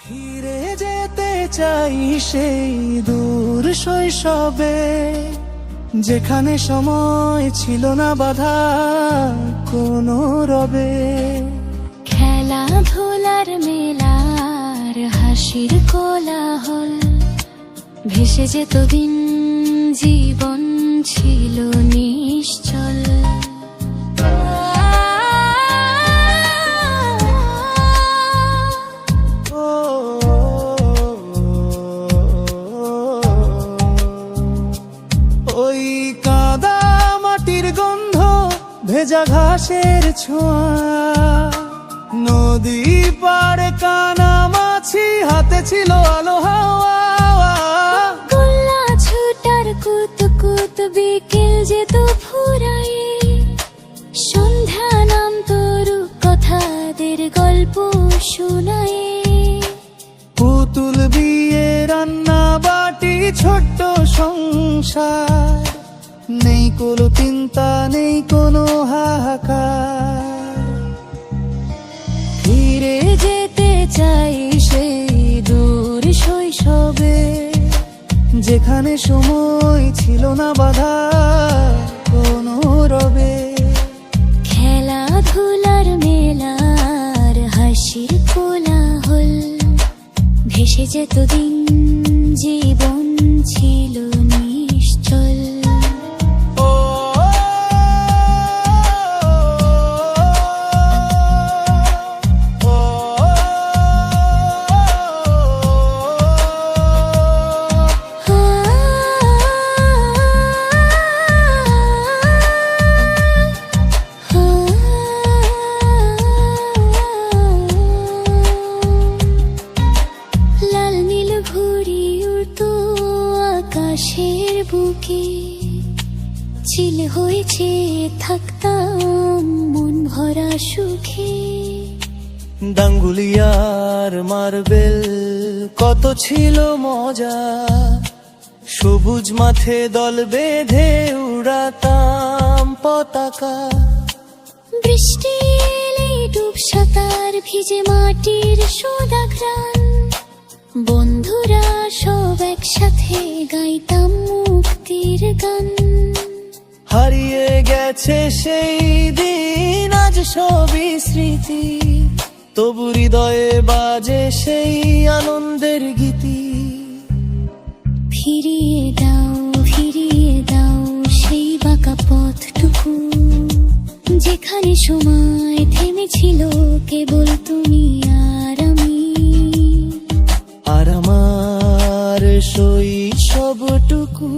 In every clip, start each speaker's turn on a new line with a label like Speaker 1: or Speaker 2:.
Speaker 1: ফিরে যেতে চাই সেই দূর শৈশবে, যেখানে সময় ছিল না বাধা কোনো রবে।
Speaker 2: খেলাধুলার মেলার হাসির কোলাহল, ভেসে যেত দিন, জীবন ছিল নিশ্চল।
Speaker 1: ওই কাদা মাটির গন্ধ, ভেজা ঘাসের ছোঁয়া, নদী পাড়ে কানামাছি, হাতে ছিল আলো হাওয়া।
Speaker 2: গোল্লা ছুটার কুত কুত, বিকেল যেত ফুরায়ে, সন্ধ্যা নাম তরু কথাদের গল্প শোনায়ে।
Speaker 1: পুতুল বিয়ে, রান্না বাটি, ছোট্ট সংসার, নেই কোনো চিন্তা, নেই কোনো হাহাকার।
Speaker 2: ফিরে যেতে চাই সেই দূর শৈশবে,
Speaker 1: যেখানে সময় ছিল না বাধা কোনো রবে।
Speaker 2: খেলাধুলার মেলার হাসির কোলাহল, ভেসে যেত দিন, জীবন ছিল নিশ্চল। লাল নীল ঘুড়ি উড়তো আকাশের বুকে, চিল হয়েছে থাকতাম মন ভরা সুখে।
Speaker 1: ডাঙ্গুলিয়ার মার্বেল কত ছিল মজা, সবুজ মাঠে দল বেঁধে উড়াতাম পতাকা।
Speaker 2: বৃষ্টি এলে ডুব সাঁতার, ভিজে মাটির সোদা ঘ্রাণ, বন্ধুরা সব একসাথে গাইতাম মুক্তির গান।
Speaker 1: হারিয়ে গেছে সেই দিন, আজ সবই স্মৃতি, তবু হৃদয়ে বাজে সেই আনন্দের গীতি।
Speaker 2: ফিরিয়ে দাও সেই বাঁকা পথটুকু, যেখানে সময় থেমেছিল কেবল তুমি আর আমি।
Speaker 1: আর আমার শৈশবটুকু,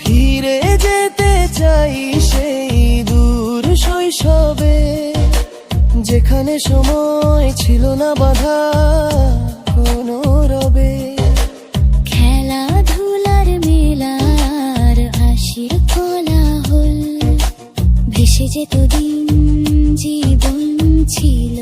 Speaker 1: ফিরে যেতে চাই সেই দূর শৈশবে, যেখানে সময় ছিল না বাধা কোনো রবে।
Speaker 2: খেলাধুলার মেলার হাসির কোলাহল, ভেসে যেত দিন, জীবন ছিল